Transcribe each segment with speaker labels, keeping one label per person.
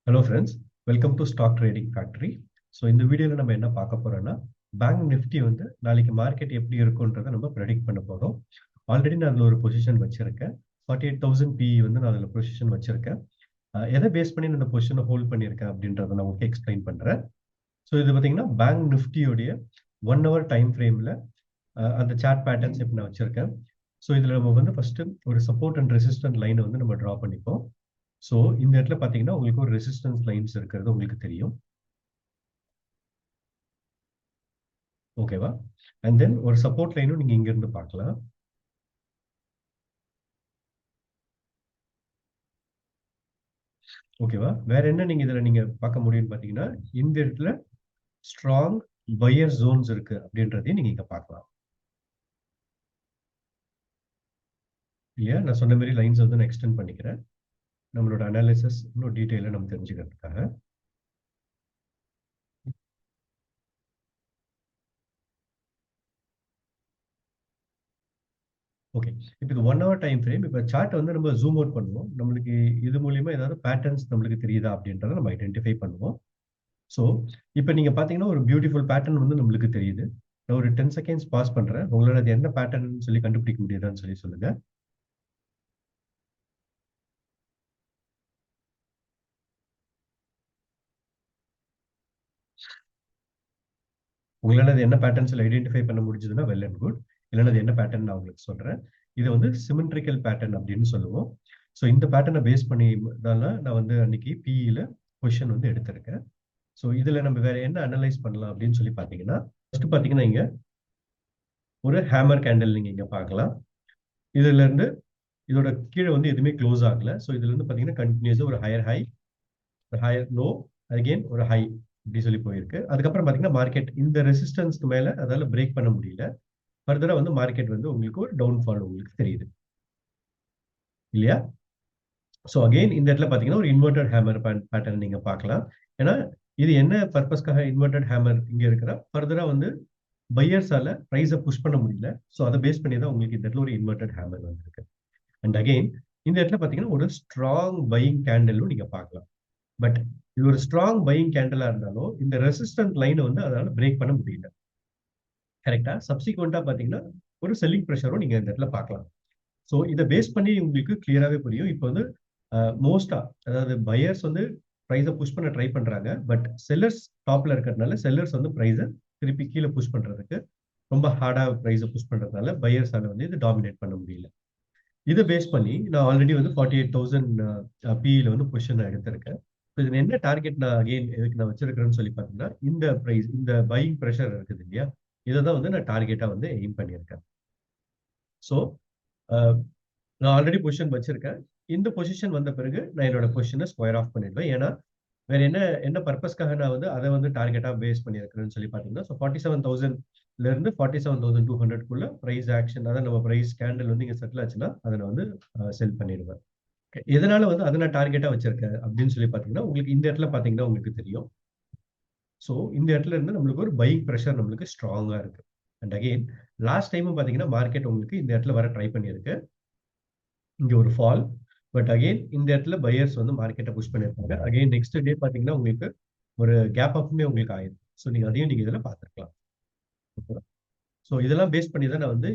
Speaker 1: Hello friends, welcome to stock trading factory. So இந்த வீடியோவில் நம்ம என்ன பார்க்க போறோம்னா, பேங்க் நிஃப்டி வந்து நாளைக்கு மார்க்கெட் எப்படி இருக்குன்றதை நம்ம ப்ரெடிக்ட் பண்ண போகிறோம். ஆல்ரெடி நான் அதில் ஒரு பொசிஷன் வச்சிருக்கேன். 48,000 PE வந்து நான் அதில் பொசிஷன் வச்சிருக்கேன். எதை பேஸ் பண்ணி நான் இந்த பொசிஷனை ஹோல்ட் பண்ணியிருக்கேன் அப்படின்றத நான் உங்களுக்கு எக்ஸ்பிளைன் பண்ணுறேன். ஸோ இது பார்த்தீங்கன்னா பேங்க் நிஃப்டியோடைய 1 hour டைம் ஃப்ரேமில் அந்த சார்ட் பேட்டர்ன்ஸ் எப்படி நான் வச்சிருக்கேன். ஸோ இதில் நம்ம வந்து ஃபர்ஸ்ட் ஒரு சப்போர்ட் அண்ட் ரெசிஸ்டன்ட் லைனை வந்து நம்ம ட்ரா பண்ணிப்போம். ஸோ இந்த இடத்துல பார்த்தீங்கன்னா உங்களுக்கு ஒரு ரெசிஸ்டன்ஸ் லைன்ஸ் இருக்கிறது உங்களுக்கு தெரியும். ஓகேவா? அண்ட் தென் ஒரு சப்போர்ட் லைனும் நீங்க இங்க இருந்து பார்க்கலாம். ஓகேவா? வேற என்ன நீங்க இதுல நீங்க பார்க்க முடியும்னு பாத்தீங்கன்னா, இந்த இடத்துல ஸ்ட்ராங் பையர் ஜோன்ஸ் இருக்கு அப்படின்றதையும் நீங்க இங்க பார்க்கலாம். இல்லையா? நான் சொன்ன மாதிரி லைன்ஸ் வந்து நான் எக்ஸ்டெண்ட் பண்ணிக்கிறேன். நம்மளோட அனாலிசிஸ் இன்னும் டீட்டெயிலாக நம்ம தெரிஞ்சுக்கிறதுக்காக. ஓகே, இப்போ இது 1 hour டைம் ஃப்ரேம். இப்போ சார்ட் வந்து நம்ம ஜூம் அவுட் பண்ணுவோம். நம்மளுக்கு இது மூலியமா ஏதாவது பேட்டர்ன்ஸ் நம்மளுக்கு தெரியுதா அப்படின்றத நம்ம ஐடென்டிஃபை பண்ணுவோம். ஸோ இப்போ நீங்க பாத்தீங்கன்னா ஒரு பியூட்டிஃபுல் பேட்டர்ன் வந்து நம்மளுக்கு தெரியுது. நான் ஒரு 10 செகண்ட்ஸ் பாஸ் பண்றேன். உங்களால அது என்ன பேட்டர்ன் சொல்லி கண்டுபிடிக்க முடியுதான்னு சொல்லி சொல்லுங்க. உங்களால அது என்ன பேட்டர்ன் சொல்லி ஐடென்டிஃபை பண்ண முடிஞ்சதுன்னா வெல் அண்ட் குட். இல்லைன்னா அது என்ன பேட்டர்ன் நான் உங்களுக்கு சொல்றேன். இது வந்து சிமெட்ரிக்கல் பேட்டர்ன் அப்படின்னு சொல்லுவோம். ஸோ இந்த பேட்டர்னை பேஸ் பண்ணி தான் நான் வந்து அன்னைக்கு பிஇல பொசிஷன் வந்து எடுத்திருக்கேன். ஸோ இதுல நம்ம வேற என்ன அனலைஸ் பண்ணலாம் அப்படின்னு சொல்லி பாத்தீங்கன்னா, ஃபர்ஸ்ட் பாத்தீங்கன்னா இங்க ஒரு ஹேமர் கேண்டில் நீங்க இங்க பார்க்கலாம். இதுல இருந்து இதோட கீழே வந்து எதுவுமே க்ளோஸ் ஆகல. ஸோ இதுல இருந்து பாத்தீங்கன்னா கண்டினியூஸா ஒரு ஹையர் ஹை, ஒரு ஹையர் லோ, அகைன் ஒரு ஹை இப்படி சொல்லி போயிருக்கு. அதுக்கப்புறம் பாத்தீங்கன்னா மார்க்கெட் இந்த ரெசிஸ்டன்ஸ்க்கு மேல அதால பிரேக் பண்ண முடியல. ஃபர்தரா வந்து மார்க்கெட் வந்து உங்களுக்கு ஒரு டவுன் ஃபால் உங்களுக்கு தெரியுது இல்லையா? ஸோ அகைன் இந்த இடத்துல பாத்தீங்கன்னா ஒரு இன்வெர்டட் ஹேமர் பேட்டர்ன் நீங்க பார்க்கலாம். ஏன்னா இது என்ன பர்பஸ்க்காக இன்வெர்டட் ஹேமர் இங்க இருக்கிற ஃபர்தரா வந்து பையர்ஸால பிரைஸை புஷ் பண்ண முடியல. ஸோ அதை பேஸ் பண்ணி தான் உங்களுக்கு இந்த இடத்துல ஒரு இன்வெர்டட் ஹேமர் வந்திருக்கு. அண்ட் அகைன் இந்த இடத்துல பாத்தீங்கன்னா ஒரு ஸ்ட்ராங் பையிங் கேண்டலும் நீங்க பார்க்கலாம். பட் இது ஒரு ஸ்ட்ராங் பையிங் கேண்டலா இருந்தாலும் இந்த ரெசிஸ்டன்ட் லைனை வந்து அதனால பிரேக் பண்ண முடியல. கரெக்டா? சப்சிக்வெண்டா பாத்தீங்கன்னா ஒரு செல்லிங் ப்ரெஷரும் நீங்க இந்த இடத்துல பார்க்கலாம். ஸோ இதை பேஸ் பண்ணி உங்களுக்கு கிளியராகவே புரியும். இப்போ வந்து மோஸ்டா அதாவது பையர்ஸ் வந்து ப்ரைஸை புஷ் பண்ண ட்ரை பண்றாங்க. பட் செல்லர்ஸ் டாப்ல இருக்கிறதுனால செல்லர்ஸ் வந்து ப்ரைஸை திருப்பி கீழே புஷ் பண்றதுக்கு ரொம்ப ஹார்டா ப்ரைஸை புஷ் பண்றதுனால பையர்ஸால வந்து இது டாமினேட் பண்ண முடியல. இதை பேஸ் பண்ணி நான் ஆல்ரெடி வந்து 48,000 பிஇல வந்து பொசிஷன் எடுத்திருக்கேன். இதுல என்ன டார்கெட் நான் அகைன் எதுக்கு நான் வச்சிருக்கிறேன்னு சொல்லி பாத்தீங்கன்னா, இந்த பிரைஸ் இந்த பையிங் ப்ரெஷர் இருக்குது இல்லையா, இதை தான் வந்து நான் டார்கெட்டா வந்து எய்ம் பண்ணியிருக்கேன். ஸோ நான் ஆல்ரெடி பொசிஷன் வச்சிருக்கேன். இந்த பொசிஷன் வந்த பிறகு நான் என்னோட பொசிஷனை ஸ்கொயர் ஆஃப் பண்ணிடுவேன். ஏன்னா வேற என்ன என்ன பர்பஸ்க்காக நான் வந்து அதை வந்து டார்கெட்டா பேஸ் பண்ணியிருக்கிறேன்னு சொல்லி பாத்தீங்கன்னா, ஸோ 47,000ல இருந்து 47,200க்குள்ள பிரைஸ் ஆக்ஷன், அதாவது நம்ம பிரைஸ் கேண்டில் வந்து இங்க செட்டில் ஆச்சுன்னா அதை நான் வந்து செல் பண்ணிடுவேன். எதனால வந்து அதை நான் டார்கெட்டா வச்சிருக்கேன் அப்படின்னு சொல்லி பாத்தீங்கன்னா, உங்களுக்கு இந்த இடத்துல பாத்தீங்கன்னா உங்களுக்கு தெரியும். ஸோ இந்த இடத்துல இருந்து நம்மளுக்கு ஒரு பையிங் ப்ரெஷர் நம்மளுக்கு ஸ்ட்ராங்கா இருக்கு. அண்ட் அகைன் லாஸ்ட் டைமும் பாத்தீங்கன்னா மார்க்கெட் உங்களுக்கு இந்த இடத்துல வர ட்ரை பண்ணியிருக்கு. இங்க ஒரு ஃபால். பட் அகைன் இந்த இடத்துல பையர்ஸ் வந்து மார்க்கெட்டை புஷ் பண்ணியிருப்பாங்க. அகைன் நெக்ஸ்ட் டே பாத்தீங்கன்னா உங்களுக்கு ஒரு கேப் அப்புமே உங்களுக்கு ஆயிடும். ஸோ நீங்க அதையும் நீங்க இதுல பாத்துருக்கலாம். ஸோ இதெல்லாம் பேஸ் பண்ணி தான் நான் வந்து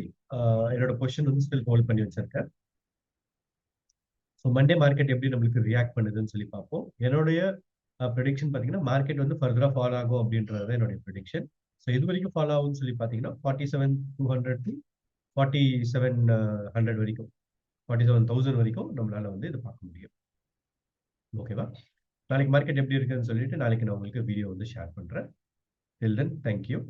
Speaker 1: என்னோட பொசிஷன் வந்து ஸ்டில் ஹோல்ட் பண்ணி வச்சிருக்கேன். ஸோ மண்டே மார்க்கெட் எப்படி நம்மளுக்கு ரியாக்ட் பண்ணுதுன்னு சொல்லி பார்ப்போம். என்னுடைய ப்ரெடிக்ஷன் பார்த்தீங்கன்னா மார்க்கெட் வந்து ஃபர்தரா ஃபால் ஆகும் அப்படின்றது தான் என்னுடைய ப்ரெடிக்ஷன். ஸோ இது வரைக்கும் ஃபால் ஆகும்னு சொல்லி பார்த்தீங்கன்னா 47,200 டு 4700 வரைக்கும், 47,000 வரைக்கும் நம்மளால வந்து இது பார்க்க முடியும். ஓகேவா? நாளைக்கு மார்க்கெட் எப்படி இருக்குன்னு சொல்லிட்டு நாளைக்கு நான் உங்களுக்கு வீடியோ வந்து ஷேர் பண்றேன். டில் தென், தேங்க்யூ.